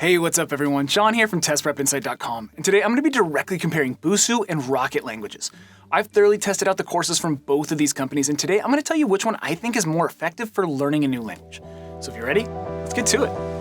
Hey, what's up everyone? John here from testprepinsight.com, and today I'm going to be directly comparing Busuu and Rocket languages. I've thoroughly tested out the courses from both of these companies, and today I'm going to tell you which one I think is more effective for learning a new language. So if you're ready, let's get to it.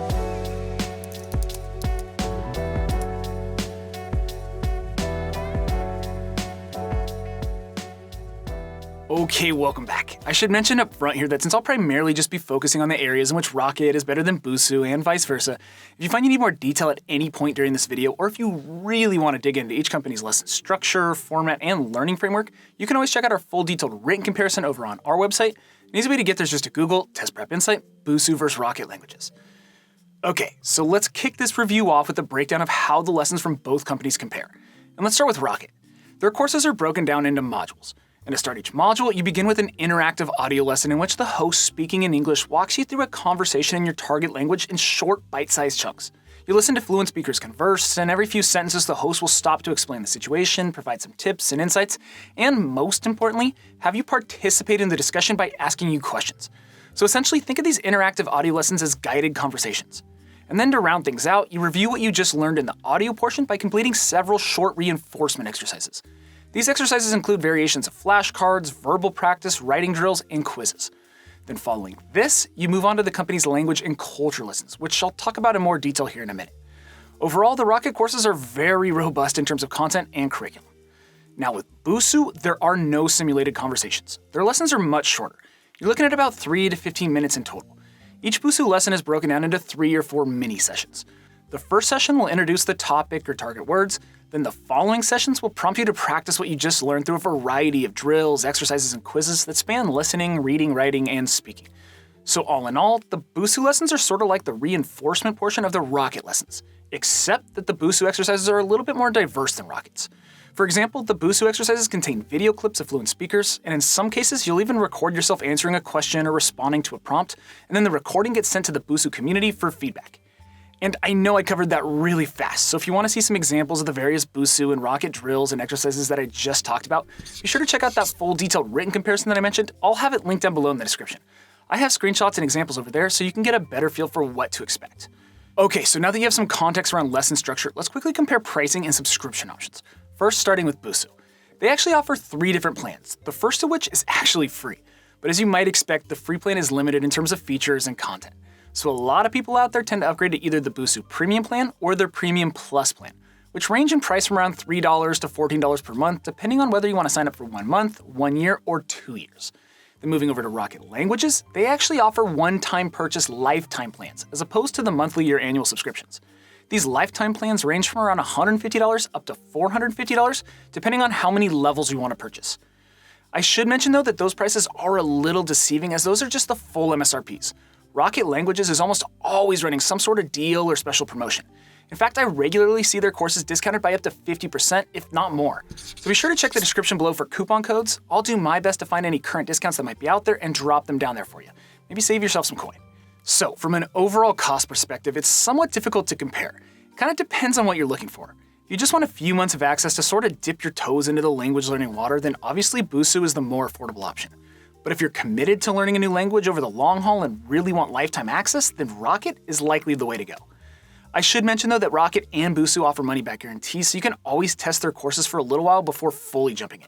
Okay, welcome back. I should mention up front here that since I'll primarily just be focusing on the areas in which Rocket is better than Busuu and vice versa, if you find you need more detail at any point during this video, or if you really want to dig into each company's lesson structure, format, and learning framework, you can always check out our full detailed written comparison over on our website. An easy way to get there is just to Google Test Prep Insight, Busuu vs. Rocket languages. Okay, so let's kick this review off with a breakdown of how the lessons from both companies compare. And let's start with Rocket. Their courses are broken down into modules. And to start each module, you begin with an interactive audio lesson in which the host speaking in English walks you through a conversation in your target language in short, bite-sized chunks. You listen to fluent speakers converse, and every few sentences the host will stop to explain the situation, provide some tips and insights, and most importantly, have you participate in the discussion by asking you questions. So essentially, think of these interactive audio lessons as guided conversations. And then to round things out, you review what you just learned in the audio portion by completing several short reinforcement exercises. These exercises include variations of flashcards, verbal practice, writing drills, and quizzes. Then following this, you move on to the company's language and culture lessons, which I'll talk about in more detail here in a minute. Overall, the Rocket courses are very robust in terms of content and curriculum. Now with Busuu, there are no simulated conversations. Their lessons are much shorter. You're looking at about 3 to 15 minutes in total. Each Busuu lesson is broken down into 3 or 4 mini sessions. The first session will introduce the topic or target words. Then the following sessions will prompt you to practice what you just learned through a variety of drills, exercises, and quizzes that span listening, reading, writing, and speaking. So all in all, the Busuu lessons are sort of like the reinforcement portion of the Rocket lessons, except that the Busuu exercises are a little bit more diverse than Rocket's. For example, the Busuu exercises contain video clips of fluent speakers, and in some cases you'll even record yourself answering a question or responding to a prompt, and then the recording gets sent to the Busuu community for feedback. And I know I covered that really fast, so if you want to see some examples of the various Busuu and Rocket drills and exercises that I just talked about, be sure to check out that full detailed written comparison that I mentioned. I'll have it linked down below in the description. I have screenshots and examples over there so you can get a better feel for what to expect. Okay, so now that you have some context around lesson structure, let's quickly compare pricing and subscription options. First, starting with Busuu. They actually offer 3 different plans, the first of which is actually free. But as you might expect, the free plan is limited in terms of features and content. So a lot of people out there tend to upgrade to either the Busuu Premium plan or their Premium Plus plan, which range in price from around $3 to $14 per month, depending on whether you want to sign up for 1 month, 1 year, or 2 years. Then moving over to Rocket Languages, they actually offer one-time purchase lifetime plans, as opposed to the monthly or annual subscriptions. These lifetime plans range from around $150 up to $450, depending on how many levels you want to purchase. I should mention though that those prices are a little deceiving, as those are just the full MSRPs. Rocket Languages is almost always running some sort of deal or special promotion. In fact, I regularly see their courses discounted by up to 50%, if not more. So be sure to check the description below for coupon codes. I'll do my best to find any current discounts that might be out there and drop them down there for you. Maybe save yourself some coin. So from an overall cost perspective, it's somewhat difficult to compare. It kind of depends on what you're looking for. If you just want a few months of access to sort of dip your toes into the language learning water, then obviously Busuu is the more affordable option. But if you're committed to learning a new language over the long haul and really want lifetime access, then Rocket is likely the way to go. I should mention though that Rocket and Busuu offer money-back guarantees, so you can always test their courses for a little while before fully jumping in.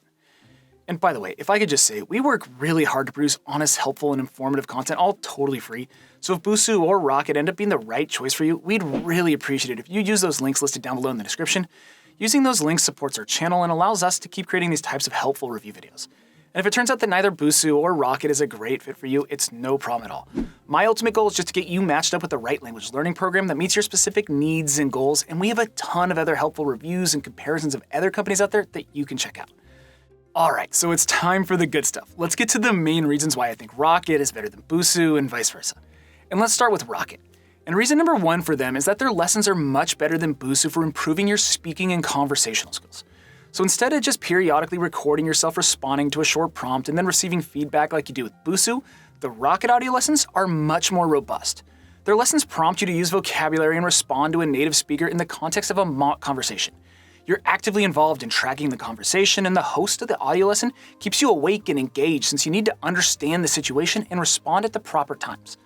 And by the way, if I could just say, we work really hard to produce honest, helpful, and informative content, all totally free. So if Busuu or Rocket end up being the right choice for you, we'd really appreciate it if you use those links listed down below in the description. Using those links supports our channel and allows us to keep creating these types of helpful review videos. And if it turns out that neither Busuu or Rocket is a great fit for you, it's no problem at all. My ultimate goal is just to get you matched up with the right language learning program that meets your specific needs and goals, and we have a ton of other helpful reviews and comparisons of other companies out there that you can check out. Alright, so it's time for the good stuff. Let's get to the main reasons why I think Rocket is better than Busuu and vice versa. And let's start with Rocket. And reason number 1 for them is that their lessons are much better than Busuu for improving your speaking and conversational skills. So instead of just periodically recording yourself responding to a short prompt and then receiving feedback like you do with Busuu, the Rocket audio lessons are much more robust. Their lessons prompt you to use vocabulary and respond to a native speaker in the context of a mock conversation. You're actively involved in tracking the conversation, and the host of the audio lesson keeps you awake and engaged since you need to understand the situation and respond at the proper times.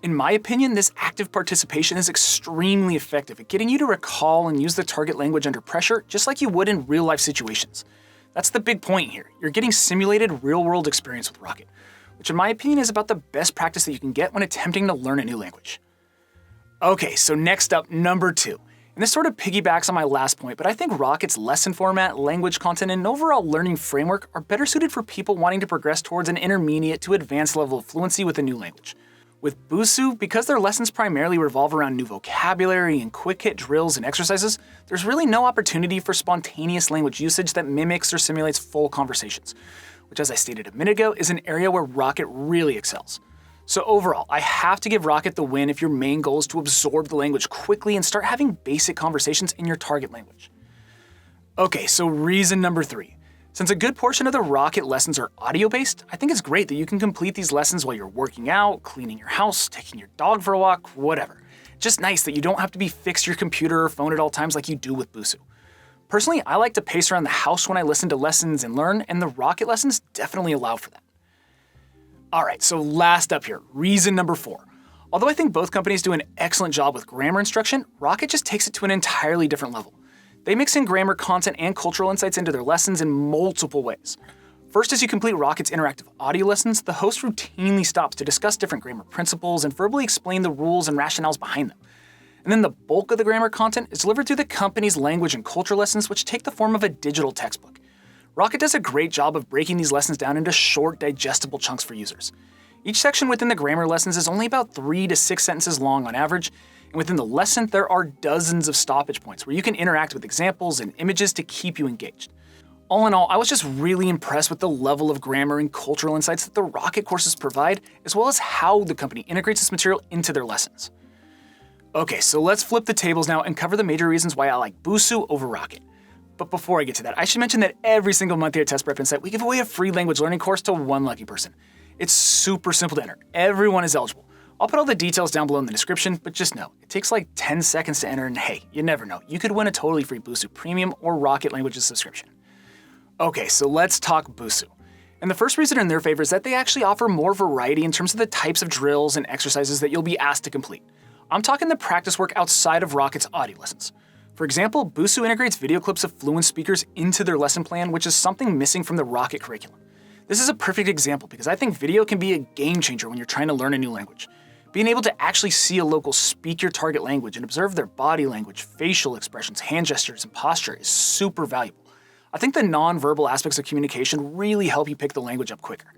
In my opinion, this active participation is extremely effective at getting you to recall and use the target language under pressure, just like you would in real-life situations. That's the big point here. You're getting simulated real-world experience with Rocket, which in my opinion is about the best practice that you can get when attempting to learn a new language. Okay, so next up, number 2. And this sort of piggybacks on my last point, but I think Rocket's lesson format, language content, and overall learning framework are better suited for people wanting to progress towards an intermediate to advanced level of fluency with a new language. With Busuu, because their lessons primarily revolve around new vocabulary and quick-hit drills and exercises, there's really no opportunity for spontaneous language usage that mimics or simulates full conversations, which, as I stated a minute ago, is an area where Rocket really excels. So overall, I have to give Rocket the win if your main goal is to absorb the language quickly and start having basic conversations in your target language. Okay, so reason number 3. Since a good portion of the Rocket lessons are audio-based, I think it's great that you can complete these lessons while you're working out, cleaning your house, taking your dog for a walk, whatever. Just nice that you don't have to be fixed to your computer or phone at all times like you do with Busuu. Personally, I like to pace around the house when I listen to lessons and learn, and the Rocket lessons definitely allow for that. Alright, so last up here, reason number 4. Although I think both companies do an excellent job with grammar instruction, Rocket just takes it to an entirely different level. They mix in grammar content and cultural insights into their lessons in multiple ways. First, as you complete Rocket's interactive audio lessons, the host routinely stops to discuss different grammar principles and verbally explain the rules and rationales behind them. And then the bulk of the grammar content is delivered through the company's language and culture lessons, which take the form of a digital textbook. Rocket does a great job of breaking these lessons down into short, digestible chunks for users. Each section within the grammar lessons is only about 3 to 6 sentences long on average, and within the lesson there are dozens of stoppage points where you can interact with examples and images to keep you engaged. All in all, I was just really impressed with the level of grammar and cultural insights that the Rocket courses provide, as well as how the company integrates this material into their lessons. Okay, so let's flip the tables now and cover the major reasons why I like Busuu over Rocket. But before I get to that, I should mention that every single month here at Test Prep Insight, we give away a free language learning course to one lucky person. It's super simple to enter. Everyone is eligible. I'll put all the details down below in the description, but just know, it takes like 10 seconds to enter, and hey, you never know. You could win a totally free Busuu Premium or Rocket Languages subscription. Okay, so let's talk Busuu. And the first reason in their favor is that they actually offer more variety in terms of the types of drills and exercises that you'll be asked to complete. I'm talking the practice work outside of Rocket's audio lessons. For example, Busuu integrates video clips of fluent speakers into their lesson plan, which is something missing from the Rocket curriculum. This is a perfect example because I think video can be a game changer when you're trying to learn a new language. Being able to actually see a local speak your target language and observe their body language, facial expressions, hand gestures, and posture is super valuable. I think the non-verbal aspects of communication really help you pick the language up quicker.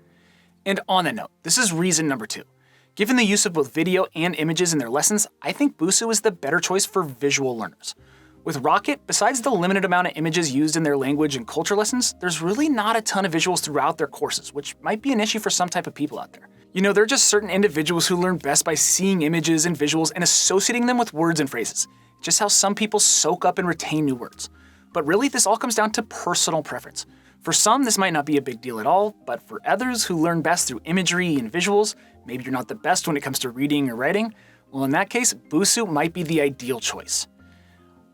And on that note, this is reason number 2. Given the use of both video and images in their lessons, I think Busuu is the better choice for visual learners. With Rocket, besides the limited amount of images used in their language and culture lessons, there's really not a ton of visuals throughout their courses, which might be an issue for some type of people out there. You know, there are just certain individuals who learn best by seeing images and visuals and associating them with words and phrases. Just how some people soak up and retain new words. But really, this all comes down to personal preference. For some, this might not be a big deal at all, but for others who learn best through imagery and visuals, maybe you're not the best when it comes to reading or writing, well, in that case, Busuu might be the ideal choice.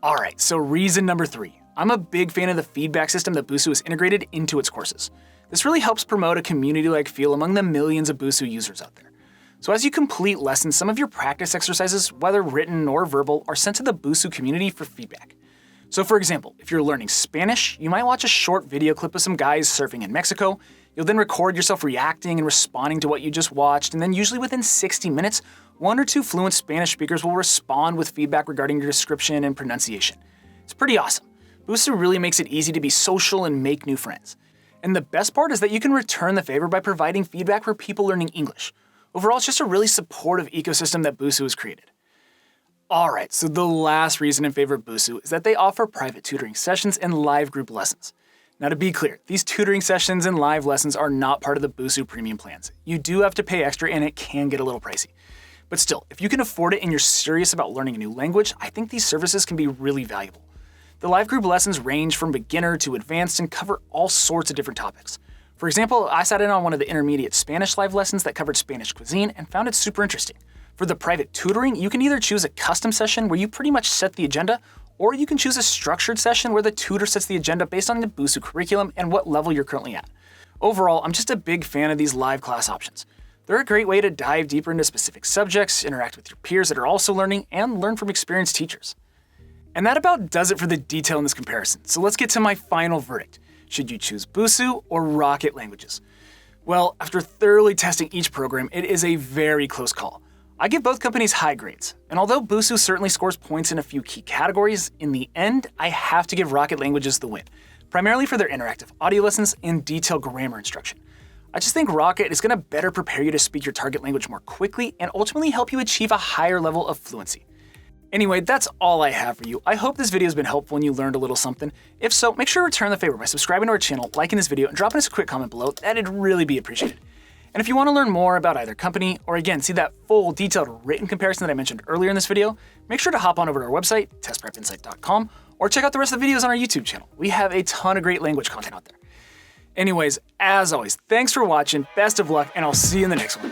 Alright, so reason number 3. I'm a big fan of the feedback system that Busuu has integrated into its courses. This really helps promote a community-like feel among the millions of Busuu users out there. So as you complete lessons, some of your practice exercises, whether written or verbal, are sent to the Busuu community for feedback. So for example, if you're learning Spanish, you might watch a short video clip of some guys surfing in Mexico. You'll then record yourself reacting and responding to what you just watched, and then usually within 60 minutes, 1 or 2 fluent Spanish speakers will respond with feedback regarding your description and pronunciation. It's pretty awesome. Busuu really makes it easy to be social and make new friends. And the best part is that you can return the favor by providing feedback for people learning English. Overall, it's just a really supportive ecosystem that Busuu has created. Alright, so the last reason in favor of Busuu is that they offer private tutoring sessions and live group lessons. Now to be clear, these tutoring sessions and live lessons are not part of the Busuu premium plans. You do have to pay extra and it can get a little pricey. But still, if you can afford it and you're serious about learning a new language, I think these services can be really valuable. The live group lessons range from beginner to advanced and cover all sorts of different topics. For example, I sat in on one of the intermediate Spanish live lessons that covered Spanish cuisine and found it super interesting. For the private tutoring, you can either choose a custom session where you pretty much set the agenda, or you can choose a structured session where the tutor sets the agenda based on the Busuu curriculum and what level you're currently at. Overall, I'm just a big fan of these live class options. They're a great way to dive deeper into specific subjects, interact with your peers that are also learning, and learn from experienced teachers. And that about does it for the detail in this comparison, so let's get to my final verdict. Should you choose Busuu or Rocket Languages? Well, after thoroughly testing each program, it is a very close call. I give both companies high grades, and although Busuu certainly scores points in a few key categories, in the end, I have to give Rocket Languages the win, primarily for their interactive audio lessons and detailed grammar instruction. I just think Rocket is going to better prepare you to speak your target language more quickly and ultimately help you achieve a higher level of fluency. Anyway, that's all I have for you. I hope this video has been helpful and you learned a little something. If so, make sure to return the favor by subscribing to our channel, liking this video, and dropping us a quick comment below. That'd really be appreciated. And if you want to learn more about either company, or again, see that full detailed written comparison that I mentioned earlier in this video, make sure to hop on over to our website, testprepinsight.com, or check out the rest of the videos on our YouTube channel. We have a ton of great language content out there. Anyways, as always, thanks for watching, best of luck, and I'll see you in the next one.